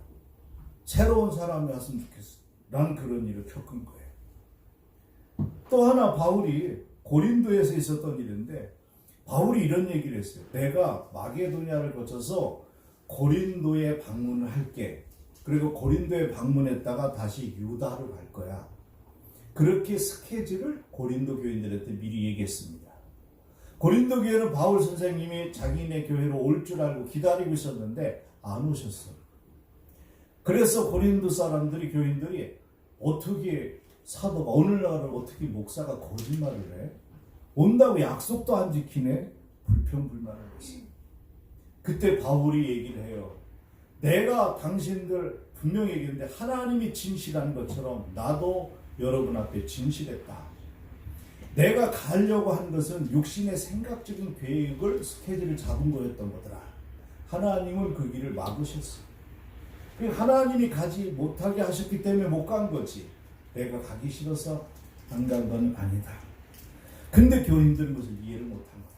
새로운 사람이 왔으면 좋겠어. 난 그런 일을 겪은 거예요. 또 하나 바울이 고린도에서 있었던 일인데 바울이 이런 얘기를 했어요. 내가 마게도냐를 거쳐서 고린도에 방문을 할게. 그리고 고린도에 방문했다가 다시 유다로 갈 거야. 그렇게 스케줄을 고린도 교인들한테 미리 얘기했습니다. 고린도 교회는 바울 선생님이 자기네 교회로 올 줄 알고 기다리고 있었는데 안 오셨어요. 그래서 고린도 사람들이, 교인들이 어떻게 사도가 오늘날은 어떻게 목사가 거짓말을 해? 온다고 약속도 안 지키네? 불평불만을 했어요. 그때 바울이 얘기를 해요. 내가 당신들 분명히 얘기했는데 하나님이 진실한 것처럼 나도 여러분 앞에 진실했다. 내가 가려고 한 것은 육신의 생각적인 계획을, 스케줄을 잡은 거였던 거더라. 하나님은 그 길을 막으셨어. 하나님이 가지 못하게 하셨기 때문에 못 간 거지. 내가 가기 싫어서 안 간 건 아니다. 근데 교인들은 그것을 이해를 못한 거예요.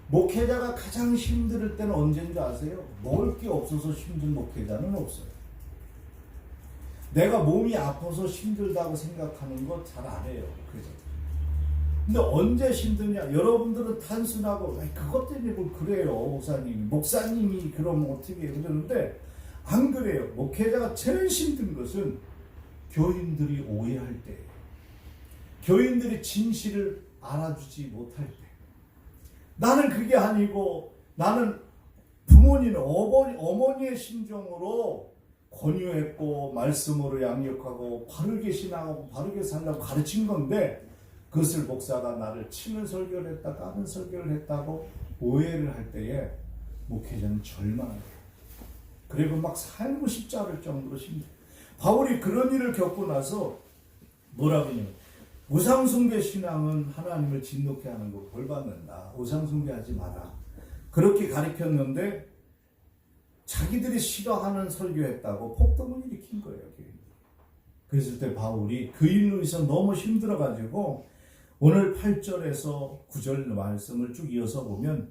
목회자가 가장 힘들 때는 언제인지 아세요? 먹을 게 없어서 힘든 목회자는 없어요. 내가 몸이 아파서 힘들다고 생각하는 거 잘 안 해요. 그죠? 근데 언제 힘드냐? 여러분들은 단순하고 그것 때문에 뭘 그래요, 목사님이 그러면 어떻게 해요? 그러는데 안 그래요. 목회자가 제일 힘든 것은 교인들이 오해할 때, 교인들이 진실을 알아주지 못할 때. 나는 그게 아니고, 나는 부모님, 어머니의 심정으로 권유했고 말씀으로 양육하고 바르게 신앙하고 바르게 살라고 가르친 건데, 그것을 목사가 나를 치는 설교를 했다, 까는 설교를 했다고 오해를 할 때에 목회자는 절망해요. 그리고 막 살고 싶지 않을 정도로 힘들어요. 바울이 그런 일을 겪고 나서 뭐라고 하냐면, 우상숭배 신앙은 하나님을 진노케 하는 거 벌 받는다. 우상숭배하지 마라. 그렇게 가르쳤는데 자기들이 싫어하는 설교했다고 폭동을 일으킨 거예요. 그랬을 때 바울이 그 일로 인해서 너무 힘들어가지고 오늘 8절에서 9절 말씀을 쭉 이어서 보면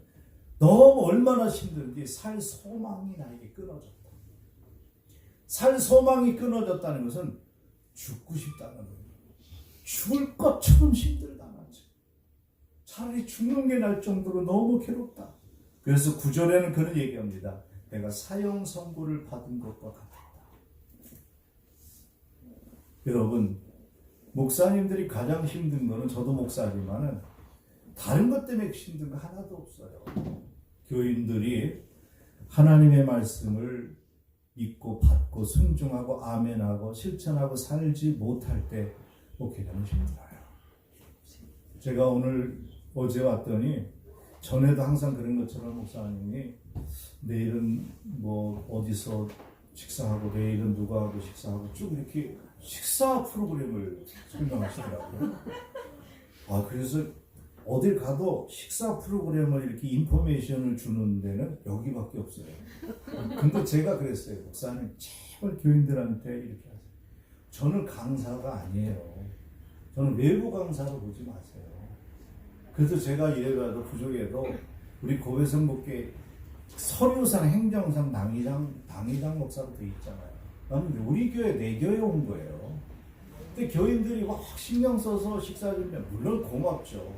너무 얼마나 힘든지 살 소망이 나에게 끊어졌다. 살 소망이 끊어졌다는 것은 죽고 싶다는 거예요. 죽을 것처럼 힘들다는 거죠. 차라리 죽는 게 날 정도로 너무 괴롭다. 그래서 9절에는 그런 얘기합니다. 내가 사형 선고를 받은 것과 같았다. 여러분, 목사님들이 가장 힘든 거는, 저도 목사지만은 다른 것 때문에 힘든 거 하나도 없어요. 교인들이 하나님의 말씀을 믿고 받고 순종하고 아멘하고 실천하고 살지 못할 때 목회자는 힘들어요. 제가 어제 왔더니, 전에도 항상 그런 것처럼 목사님이 내일은 뭐 어디서 식사하고 내일은 누구하고 식사하고 쭉 이렇게 식사 프로그램을 설명하시더라고요. 그래서 어딜 가도 식사 프로그램을 이렇게 인포메이션을 주는 데는 여기밖에 없어요. 근데 제가 그랬어요. 목사님, 제발 교인들한테 이렇게 하세요. 저는 강사가 아니에요. 저는 외부 강사로 보지 마세요. 그래서 제가 이래가도 부족해도 우리 고배성목회 서류상, 행정상 당의장 목사로 돼 있잖아요. 나는 우리 교회, 내 교회에 온 거예요. 근데 교인들이 막 신경 써서 식사 준비하면 물론 고맙죠.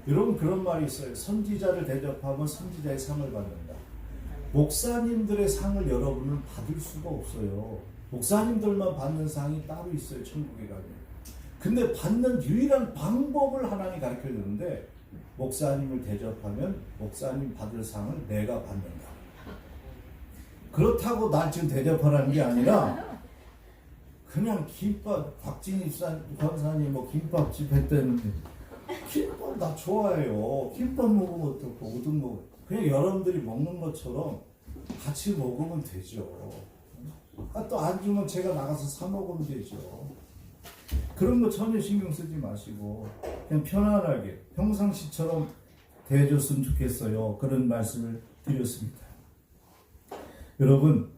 여러분, 그런 말이 있어요. 선지자를 대접하면 선지자의 상을 받는다. 목사님들의 상을 여러분은 받을 수가 없어요. 목사님들만 받는 상이 따로 있어요, 천국에 가면. 근데 받는 유일한 방법을 하나님이 가르쳐 주는데, 목사님을 대접하면 목사님 받을 상을 내가 받는다. 그렇다고 나 지금 대접하라는 게 아니라 그냥 김밥, 박진희 권사님 뭐 김밥집 했다는데 김밥 나 좋아해요. 김밥 먹으면 어떻고 우동 먹으면 그냥 여러분들이 먹는 것처럼 같이 먹으면 되죠. 또 안 주면 제가 나가서 사 먹으면 되죠. 그런 거 전혀 신경 쓰지 마시고 그냥 편안하게 평상시처럼 대해줬으면 좋겠어요. 그런 말씀을 드렸습니다. 여러분,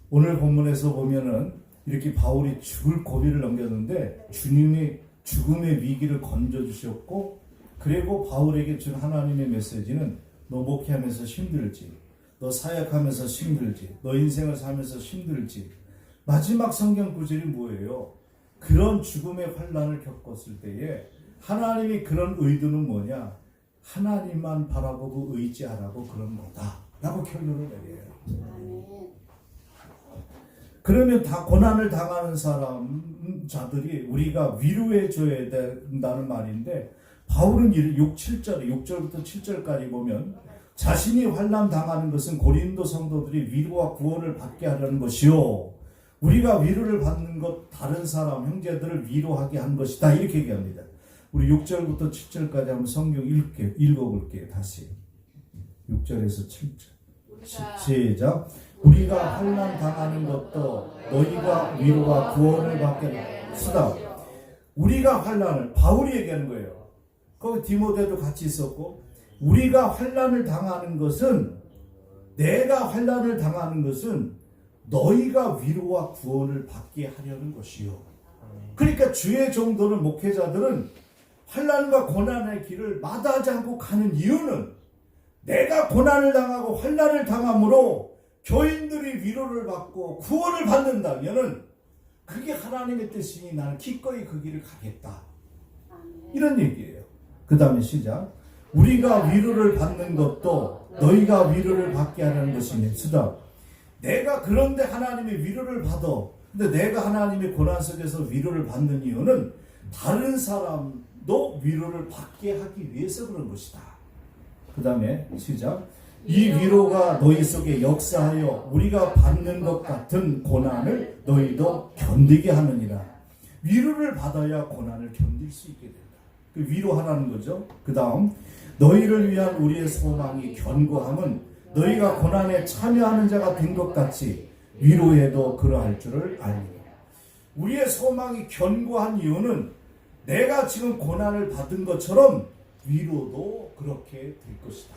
오늘 본문에서 보면은 이렇게 바울이 죽을 고비를 넘겼는데 주님이 죽음의 위기를 건져주셨고, 그리고 바울에게 준 하나님의 메시지는 너 목회하면서 힘들지, 너 사역하면서 힘들지, 너 인생을 살면서 힘들지. 마지막 성경 구절이 뭐예요? 그런 죽음의 환난을 겪었을 때에 하나님이 그런 의도는 뭐냐? 하나님만 바라보고 의지하라고 그런 거다 라고 결론을 내려요. 아멘. 그러면 다 고난을 당하는 자들이 우리가 위로해 줘야 된다는 말인데, 바울은 6절부터 7절까지 보면 자신이 환난 당하는 것은 고린도 성도들이 위로와 구원을 받게 하려는 것이요, 우리가 위로를 받는 것 다른 사람 형제들을 위로하게 한 것이다, 이렇게 얘기합니다. 우리 6절부터 7절까지 한번 성경 읽어볼게요. 다시 6절에서 7절 시작. 우리가 환난 당하는 것도 너희가 위로와 구원을 받게 하다. 우리가 환난을, 바울이 얘기하는 거예요. 거기 디모데도 같이 있었고, 우리가 환난을 당하는 것은, 내가 환난을 당하는 것은 너희가 위로와 구원을 받게 하려는 것이요. 그러니까 주의 종도는, 목회자들은 환난과 고난의 길을 마다하지 않고 가는 이유는, 내가 고난을 당하고 환난을 당함으로 교인들이 위로를 받고 구원을 받는다면은 그게 하나님의 뜻이니 나는 기꺼이 그 길을 가겠다, 이런 얘기예요. 그 다음에 시작. 우리가 위로를 받는 것도 너희가 위로를 받게 하려는 것이니 쓰다. 내가 그런데 하나님의 위로를 받아. 근데 내가 하나님의 고난 속에서 위로를 받는 이유는 다른 사람도 위로를 받게 하기 위해서 그런 것이다. 그 다음에 시작. 이 위로가 너희 속에 역사하여 우리가 받는 것 같은 고난을 너희도 견디게 하느니라. 위로를 받아야 고난을 견딜 수 있게 된다. 그 위로하라는 거죠. 그 다음, 너희를 위한 우리의 소망이 견고함은 너희가 고난에 참여하는 자가 된 것 같이 위로해도 그러할 줄을 알리라. 우리의 소망이 견고한 이유는 내가 지금 고난을 받은 것처럼 위로도 그렇게 될 것이다.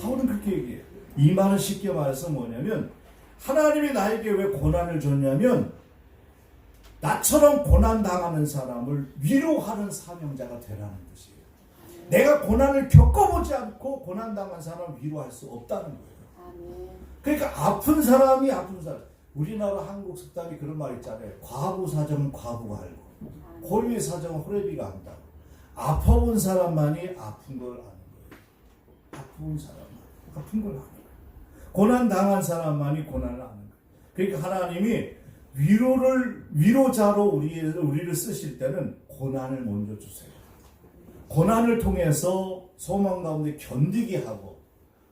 바울은 그렇게 얘기해요. 이 말은 쉽게 말해서 뭐냐면, 하나님이 나에게 왜 고난을 줬냐면 나처럼 고난당하는 사람을 위로하는 사명자가 되라는 것이에요. 내가 고난을 겪어보지 않고 고난당한 사람을 위로할 수 없다는 거예요. 그러니까 아픈 사람이 아픈 사람. 우리나라 한국 속담이 그런 말 있잖아요. 과부 사정은 과부가 알고 호리의 사정은 호래비가 안다고. 아파본 사람만이 아픈 걸 아는 거예요. 아픈 사람만 아픈 걸 아는 거예요. 고난당한 사람만이 고난을 아는 거예요. 그러니까 하나님이 위로자로 우리를 쓰실 때는 고난을 먼저 주세요. 고난을 통해서 소망 가운데 견디게 하고,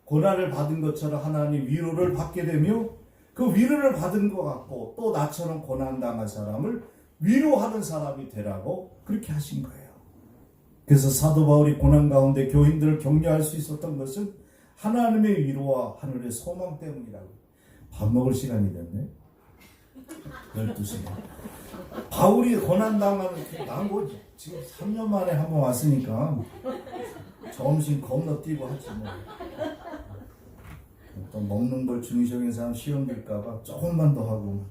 고난을 받은 것처럼 하나님 위로를 받게 되며, 그 위로를 받은 것 같고 또 나처럼 고난당한 사람을 위로하는 사람이 되라고 그렇게 하신 거예요. 그래서 사도 바울이 고난 가운데 교인들을 격려할 수 있었던 것은 하나님의 위로와 하늘의 소망 때문이라고. 밥 먹을 시간이 됐네. 12시간. 바울이 고난당하는, 난 뭐 지금 3년 만에 한번 왔으니까 점심 겁나 뛰고 하지 뭐. 또 먹는 걸 중의적인 사람 시험 될까봐 조금만 더 하고.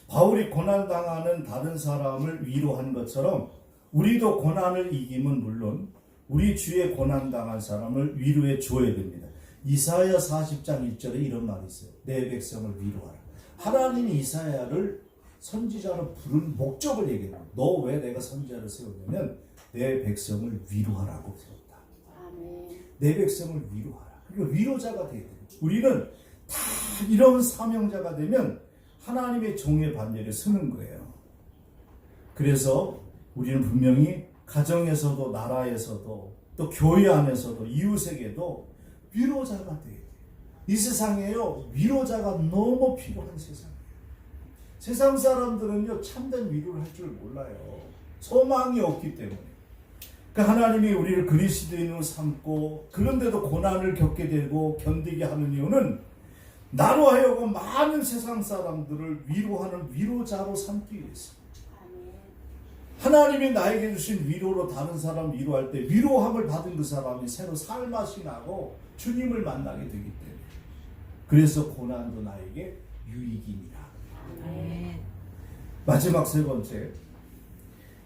바울이 고난당하는 다른 사람을 위로하는 것처럼 우리도 고난을 이기면 물론 우리 주위에 고난당한 사람을 위로해 줘야 됩니다. 이사야 40장 1절에 이런 말이 있어요. 내 백성을 위로하라. 하나님이 이사야를 선지자로 부른 목적을 얘기해요. 너 왜 내가 선지자를 세우냐면 내 백성을 위로하라고 세웠다. 내 백성을 위로하라. 그리고 위로자가 돼야 돼요. 우리는 다 이런 사명자가 되면 하나님의 종의 반열에 서는 거예요. 그래서 우리는 분명히 가정에서도 나라에서도 또 교회 안에서도 이웃에게도 위로자가 돼야 돼요. 이 세상에요, 위로자가 너무 필요한 세상이에요. 세상 사람들은요, 참된 위로를 할 줄 몰라요. 소망이 없기 때문에. 그러니까 하나님이 우리를 그리스도인으로 삼고 그런데도 고난을 겪게 되고 견디게 하는 이유는 나로 하여금 많은 세상 사람들을 위로하는 위로자로 삼기 위해서. 하나님이 나에게 주신 위로로 다른 사람 위로할 때 위로함을 받은 그 사람이 새로 살맛이 나고 주님을 만나게 되기 때문에. 그래서 고난도 나에게 유익이니라. 마지막 세 번째,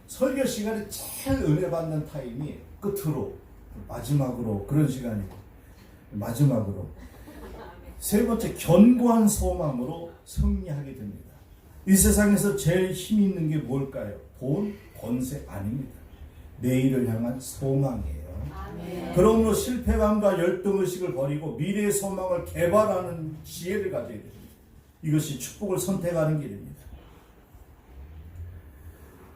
설교 시간에 제일 은혜 받는 타임이 끝으로, 마지막으로 그런 시간이고, 마지막으로 세 번째, 견고한 소망으로 승리하게 됩니다. 이 세상에서 제일 힘 있는 게 뭘까요? 돈, 권세 아닙니다. 내일을 향한 소망이에요. 그러므로 실패감과 열등의식을 버리고 미래의 소망을 개발하는 지혜를 가져야 됩니다. 이것이 축복을 선택하는 길입니다.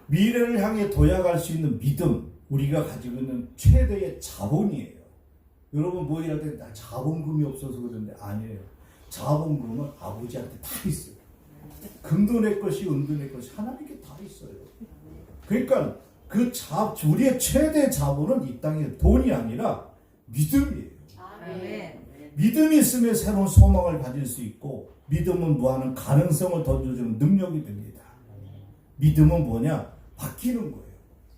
미래를 향해 도약할 수 있는 믿음, 우리가 가지고 있는 최대의 자본이에요. 여러분 뭐 이럴 때 나 자본금이 없어서 그런데 아니에요. 자본금은 아버지한테 다 있어요. 금도 내 것이 은도 내 것이 하나님께 다 있어요. 그러니까 우리의 최대 자본은 이 땅의 돈이 아니라 믿음이에요. 믿음이 있으면 새로운 소망을 가질 수 있고, 믿음은 무한한 가능성을 던져주는 능력이 됩니다. 믿음은 뭐냐? 바뀌는 거예요.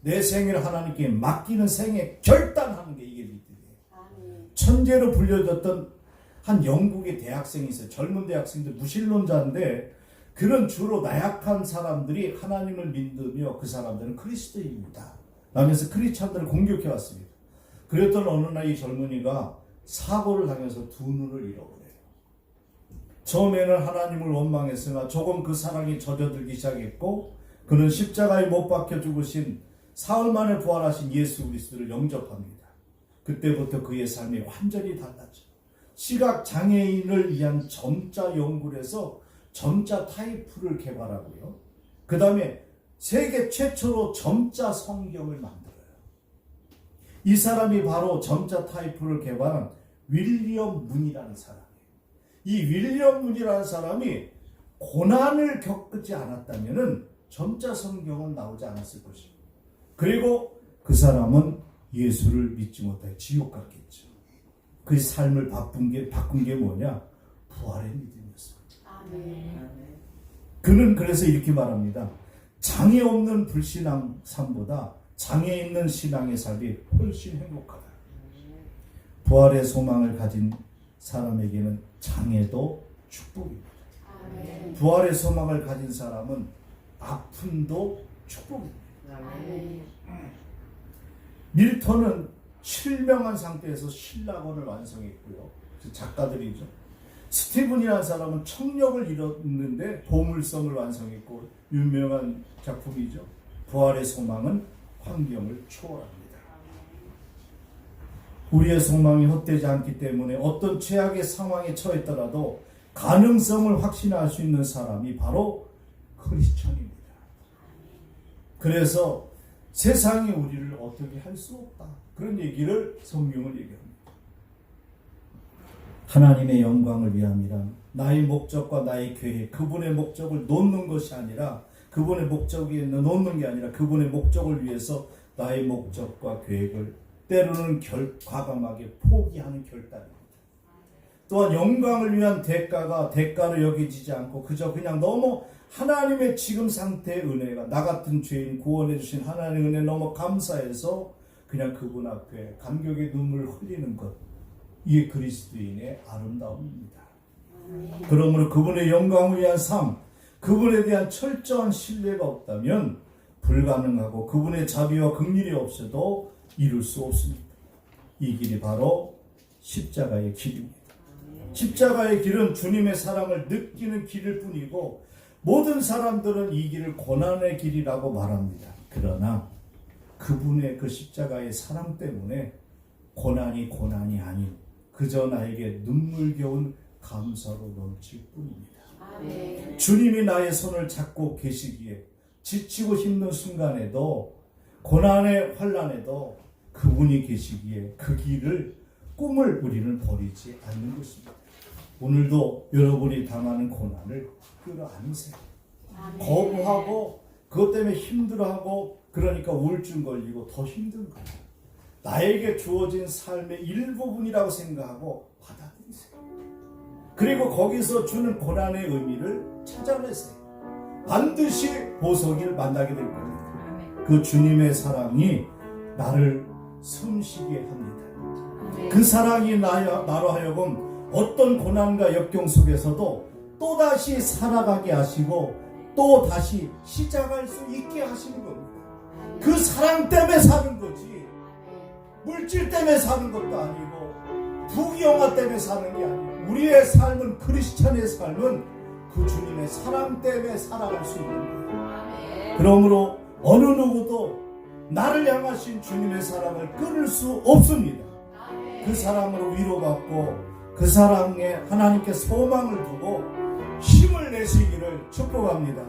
내 생애를 하나님께 맡기는 생애 결단하는 게 이게 믿음이에요. 천재로 불려졌던 한 영국의 대학생이 있어요. 젊은 대학생들, 무신론자인데 그는 주로 나약한 사람들이 하나님을 믿으며 그 사람들은 그리스도인입니다 라면서 크리스찬들을 공격해 왔습니다. 그랬던 어느 날 이 젊은이가 사고를 당해서 두 눈을 잃어버려요. 처음에는 하나님을 원망했으나 조금 그 사랑이 젖어들기 시작했고, 그는 십자가에 못 박혀 죽으신 사흘 만에 부활하신 예수 그리스도를 영접합니다. 그때부터 그의 삶이 완전히 달라져. 시각 장애인을 위한 점자 연구를 해서 점자 타이프를 개발하고요. 그 다음에 세계 최초로 점자 성경을 만들어요. 이 사람이 바로 점자 타이프를 개발한 윌리엄 문이라는 사람이에요. 이 윌리엄 문이라는 사람이 고난을 겪지 않았다면 점자 성경은 나오지 않았을 것이고, 그리고 그 사람은 예수를 믿지 못해 지옥 갔겠죠. 그 삶을 바꾼 게 뭐냐? 부활의 믿음이었습니다. 그는 그래서 이렇게 말합니다. 장애 없는 불신앙 삶보다 장애 있는 신앙의 삶이 훨씬 행복하다. 부활의 소망을 가진 사람에게는 장애도 축복입니다. 부활의 소망을 가진 사람은 아픔도 축복입니다. 밀턴은 실명한 상태에서 신라권을 완성했고요. 작가들이죠. 스티븐이라는 사람은 청력을 잃었는데 보물섬을 완성했고 유명한 작품이죠. 부활의 소망은 환경을 초월합니다. 우리의 소망이 헛되지 않기 때문에 어떤 최악의 상황에 처했더라도 가능성을 확신할 수 있는 사람이 바로 크리스천입니다. 그래서 세상이 우리를 어떻게 할 수 없다, 그런 얘기를 성경을 얘기합니다. 하나님의 영광을 위함이란 나의 목적과 나의 계획, 그분의 목적을 놓는 것이 아니라, 그분의 목적이 놓는 게 아니라 그분의 목적을 위해서 나의 목적과 계획을 때로는 과감하게 포기하는 결단입니다. 또한 영광을 위한 대가가 대가로 여겨지지 않고 그냥 너무 하나님의 지금 상태의 은혜가, 나 같은 죄인 구원해 주신 하나님의 은혜 너무 감사해서 그냥 그분 앞에 감격의 눈물을 흘리는 것, 이게 그리스도인의 아름다움입니다. 그러므로 그분의 영광을 위한 삶, 그분에 대한 철저한 신뢰가 없다면 불가능하고 그분의 자비와 긍휼이 없어도 이룰 수 없습니다. 이 길이 바로 십자가의 길입니다. 십자가의 길은 주님의 사랑을 느끼는 길일 뿐이고, 모든 사람들은 이 길을 고난의 길이라고 말합니다. 그러나 그분의 그 십자가의 사랑 때문에 고난이 아닌 그저 나에게 눈물겨운 감사로 넘칠 뿐입니다. 아멘. 주님이 나의 손을 잡고 계시기에 지치고 힘든 순간에도, 고난의 환난에도 그분이 계시기에 그 길을, 꿈을 우리는 버리지 않는 것입니다. 오늘도 여러분이 당하는 고난을 끌어안으세요. 거부하고 그것 때문에 힘들어하고 그러니까 우울증 걸리고 더 힘든 거예요. 나에게 주어진 삶의 일부분이라고 생각하고 받아들이세요. 그리고 거기서 주는 고난의 의미를 찾아내세요. 반드시 보석을 만나게 될 겁니다. 그 주님의 사랑이 나를 숨쉬게 합니다. 그 사랑이 나로 하여금 어떤 고난과 역경 속에서도 또다시 살아가게 하시고 또 다시 시작할 수 있게 하시는 겁니다. 그 사랑 때문에 사는 거지, 물질 때문에 사는 것도 아니고 부귀영화 때문에 사는 게 아니고, 우리의 삶은, 크리스찬의 삶은 그 주님의 사랑 때문에 살아갈 수 있는 거예요. 그러므로 어느 누구도 나를 향하신 주님의 사랑을 끊을 수 없습니다. 그 사랑으로 위로받고 그 사랑에 하나님께 소망을 두고 힘을 내시기를 축복합니다.